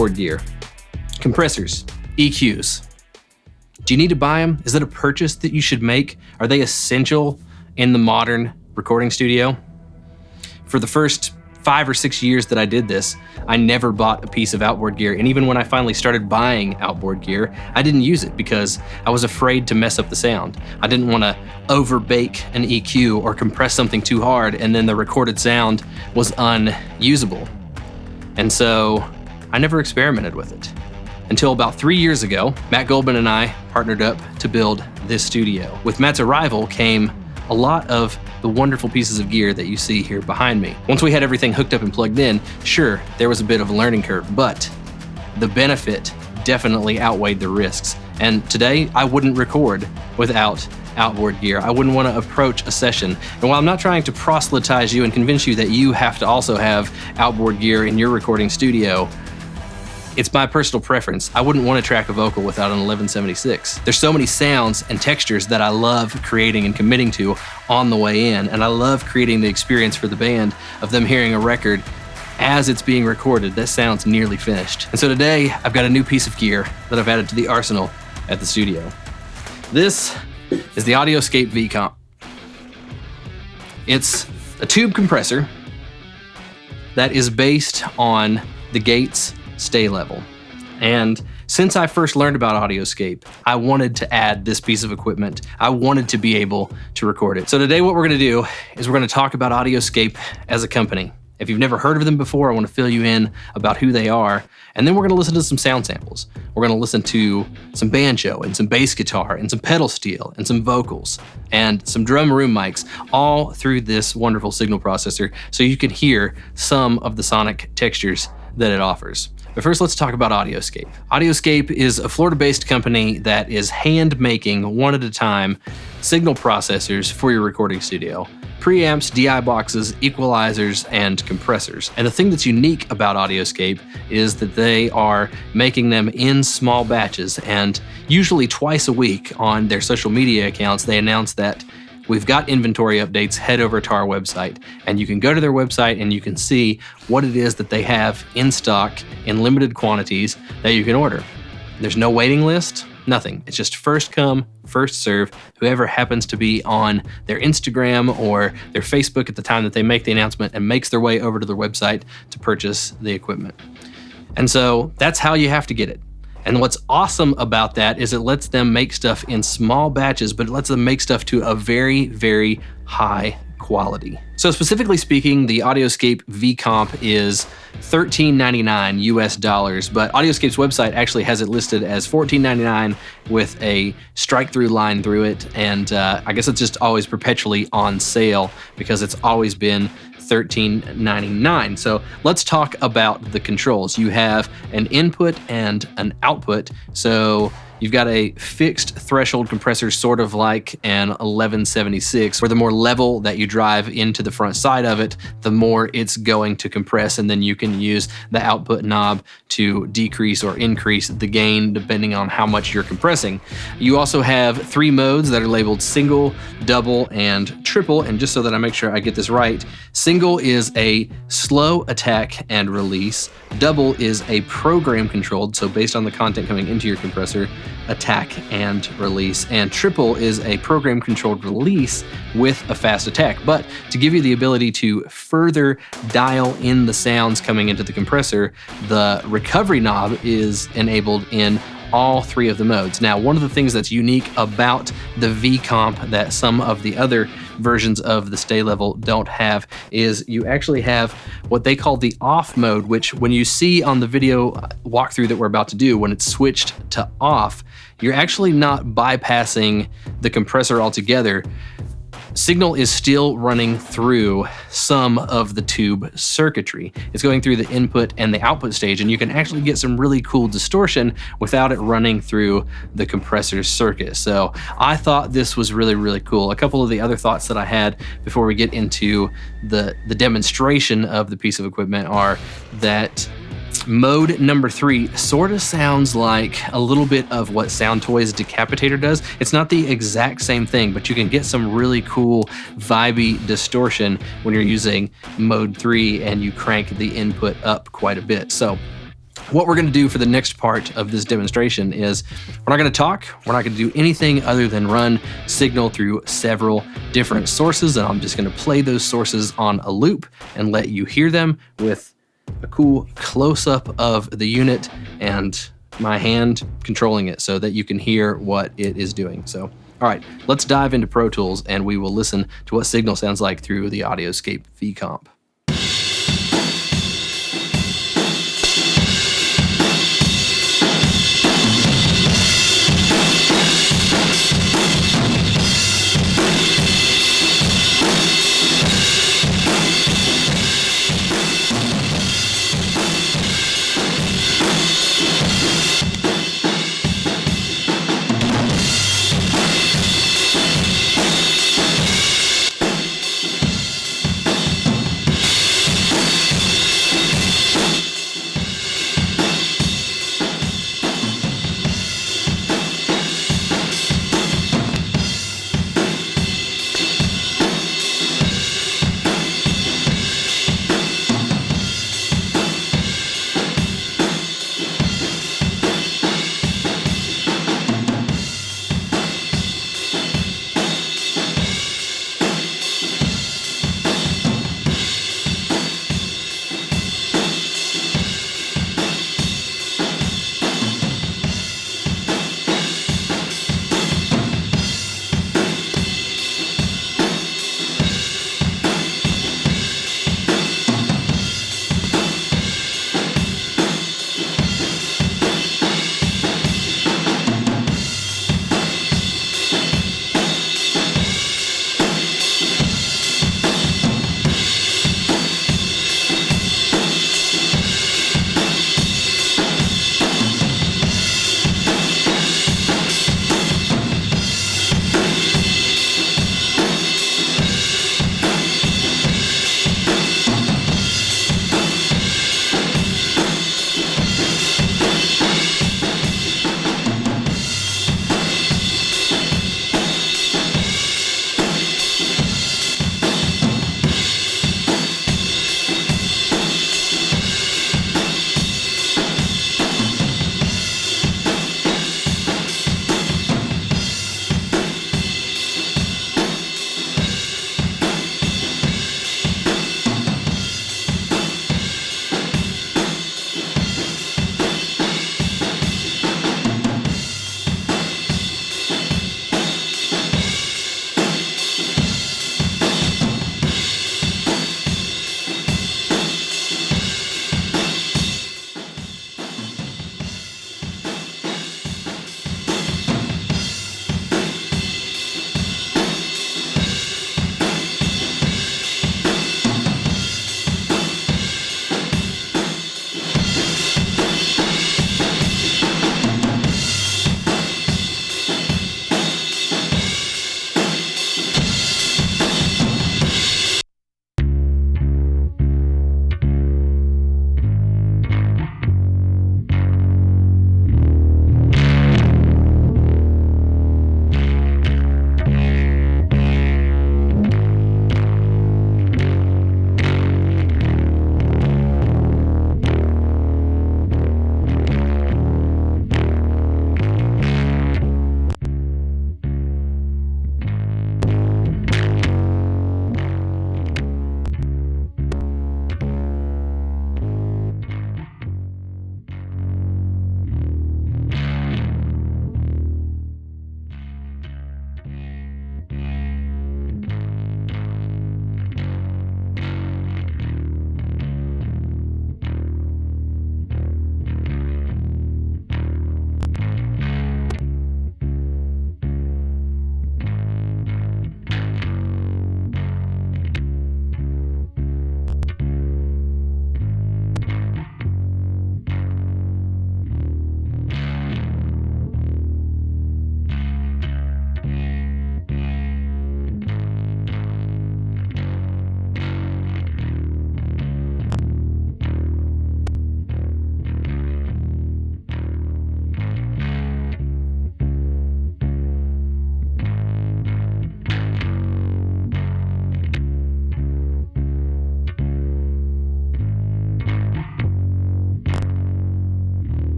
outboard gear, compressors, EQs. Do you need to buy them? Is that a purchase that you should make? Are they essential in the modern recording studio? For the first 5 or 6 years that I did this, I never bought a piece of outboard gear. And even when I finally started buying outboard gear, I didn't use it because I was afraid to mess up the sound. I didn't want to overbake an EQ or compress something too hard and then the recorded sound was unusable. And so I never experimented with it. Until about 3 years ago, Matt Goldman and I partnered up to build this studio. With Matt's arrival came a lot of the wonderful pieces of gear that you see here behind me. Once we had everything hooked up and plugged in, sure, there was a bit of a learning curve, but the benefit definitely outweighed the risks. And today, I wouldn't record without outboard gear. I wouldn't want to approach a session. And while I'm not trying to proselytize you and convince you that you have to also have outboard gear in your recording studio, it's my personal preference. I wouldn't want to track a vocal without an 1176. There's so many sounds and textures that I love creating and committing to on the way in, and I love creating the experience for the band of them hearing a record as it's being recorded that sounds nearly finished. And so today, I've got a new piece of gear that I've added to the arsenal at the studio. This is the Audioscape V-Comp. It's a tube compressor that is based on the Gates sta-level. And since I first learned about Audioscape, I wanted to add this piece of equipment. I wanted to be able to record it. So today what we're gonna do is we're gonna talk about Audioscape as a company. If you've never heard of them before, I wanna fill you in about who they are. And then we're gonna listen to some sound samples. We're gonna listen to some banjo and some bass guitar and some pedal steel and some vocals and some drum room mics, all through this wonderful signal processor so you can hear some of the sonic textures that it offers. But first, let's talk about Audioscape. Audioscape is a Florida-based company that is hand-making, one at a time, signal processors for your recording studio. Preamps, DI boxes, equalizers, and compressors. And the thing that's unique about Audioscape is that they are making them in small batches, and usually twice a week on their social media accounts, they announce that we've got inventory updates, head over to our website, and you can go to their website and you can see what it is that they have in stock in limited quantities that you can order. There's no waiting list, nothing. It's just first come, first serve, whoever happens to be on their Instagram or their Facebook at the time that they make the announcement and makes their way over to their website to purchase the equipment. And so that's how you have to get it. And what's awesome about that is it lets them make stuff in small batches, but it lets them make stuff to a very, very high quality. So specifically speaking, the Audioscape V-Comp is $13.99 US, but Audioscape's website actually has it listed as $14.99 with a strike-through line through it. And I guess it's just always perpetually on sale because it's always been $13.99. So let's talk about the controls. You have an input and an output. So you've got a fixed threshold compressor, sort of like an 1176, where the more level that you drive into the front side of it, the more it's going to compress, and then you can use the output knob to decrease or increase the gain depending on how much you're compressing. You also have 3 modes that are labeled single, double, and triple, and just so that I make sure I get this right, single is a slow attack and release, double is a program controlled, so based on the content coming into your compressor, attack and release, and triple is a program controlled release with a fast attack. But to give you the ability to further dial in the sounds coming into the compressor, the recovery knob is enabled in all 3 of the modes. Now, one of the things that's unique about the V-Comp that some of the other versions of the sta-level don't have is you actually have what they call the off mode, which when you see on the video walkthrough that we're about to do, when it's switched to off, you're actually not bypassing the compressor altogether. Signal is still running through some of the tube circuitry. It's going through the input and the output stage, and you can actually get some really cool distortion without it running through the compressor circuit. So I thought this was really, really cool. A couple of the other thoughts that I had before we get into the demonstration of the piece of equipment are that mode number 3 sort of sounds like a little bit of what Soundtoys Decapitator does. It's not the exact same thing, but you can get some really cool vibey distortion when you're using mode 3 and you crank the input up quite a bit. So What we're going to do for the next part of this demonstration is we're not going to talk. We're not going to do anything other than run signal through several different sources. And I'm just going to play those sources on a loop and let you hear them with a cool close-up of the unit and my hand controlling it so that you can hear what it is doing. So, all right, let's dive into Pro Tools and we will listen to what signal sounds like through the Audioscape V-Comp.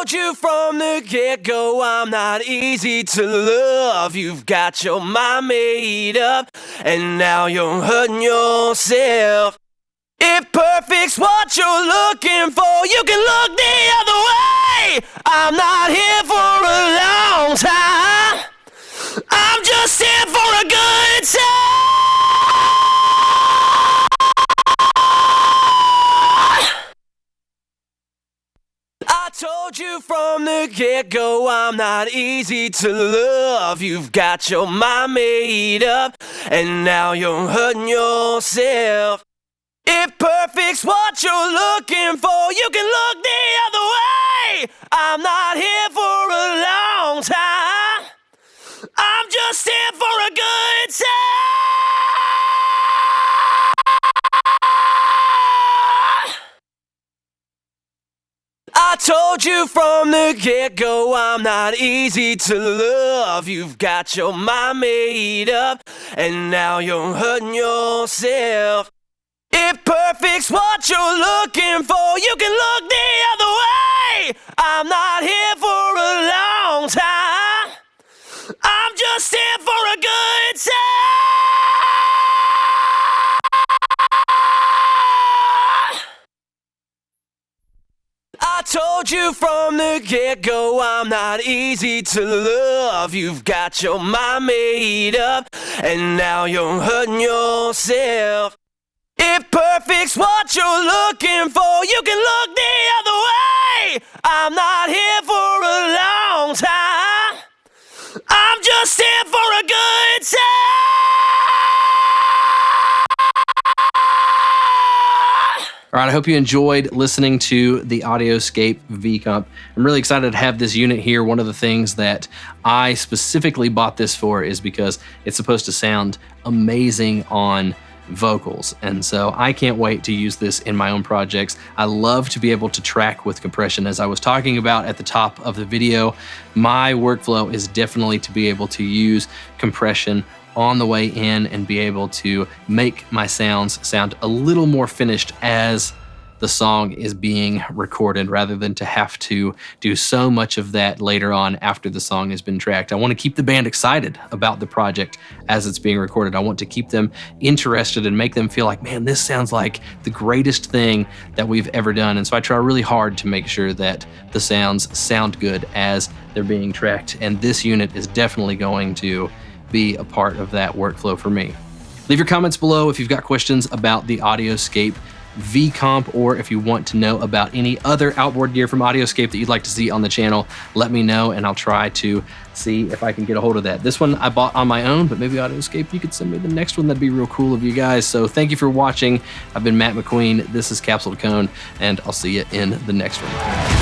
told you from the get-go I'm not easy to love. You've got your mind made up, and now you're hurting yourself. If perfect's what you're looking for, you can look the other way. I'm not here for a long time. I'm just here for a good time. I told you from the get-go I'm not easy to love. You've got your mind made up, and now you're hurting yourself. If perfect's what you're looking for, you can look the other way. I'm not here for a long time. I'm just here for a good time. I told you from the get-go I'm not easy to love. You've got your mind made up, and now you're hurting yourself. If perfect's what you're looking for, you can look the other way. I'm not here for a long time. I'm just here for a good time. I told you from the get-go I'm not easy to love. You've got your mind made up, and now you're hurting yourself. If perfect's what you're looking for, you can look the other way. I'm not here for a long time. I'm just here for a good time. All right, I hope you enjoyed listening to the Audioscape V-Comp. I'm really excited to have this unit here. One of the things that I specifically bought this for is because it's supposed to sound amazing on vocals, and so I can't wait to use this in my own projects. I love to be able to track with compression. As I was talking about at the top of the video, my workflow is definitely to be able to use compression on the way in and be able to make my sounds sound a little more finished as the song is being recorded, rather than to have to do so much of that later on after the song has been tracked. I want to keep the band excited about the project as it's being recorded. I want to keep them interested and make them feel like, man, this sounds like the greatest thing that we've ever done. And so I try really hard to make sure that the sounds sound good as they're being tracked. And this unit is definitely going to be a part of that workflow for me. Leave your comments below if you've got questions about the Audioscape V-Comp, or if you want to know about any other outboard gear from Audioscape that you'd like to see on the channel, let me know and I'll try to see if I can get a hold of that. This one I bought on my own, but maybe Audioscape, you could send me the next one. That'd be real cool of you guys. So thank you for watching. I've been Matt McQueen. This is Capsule to Cone, and I'll see you in the next one.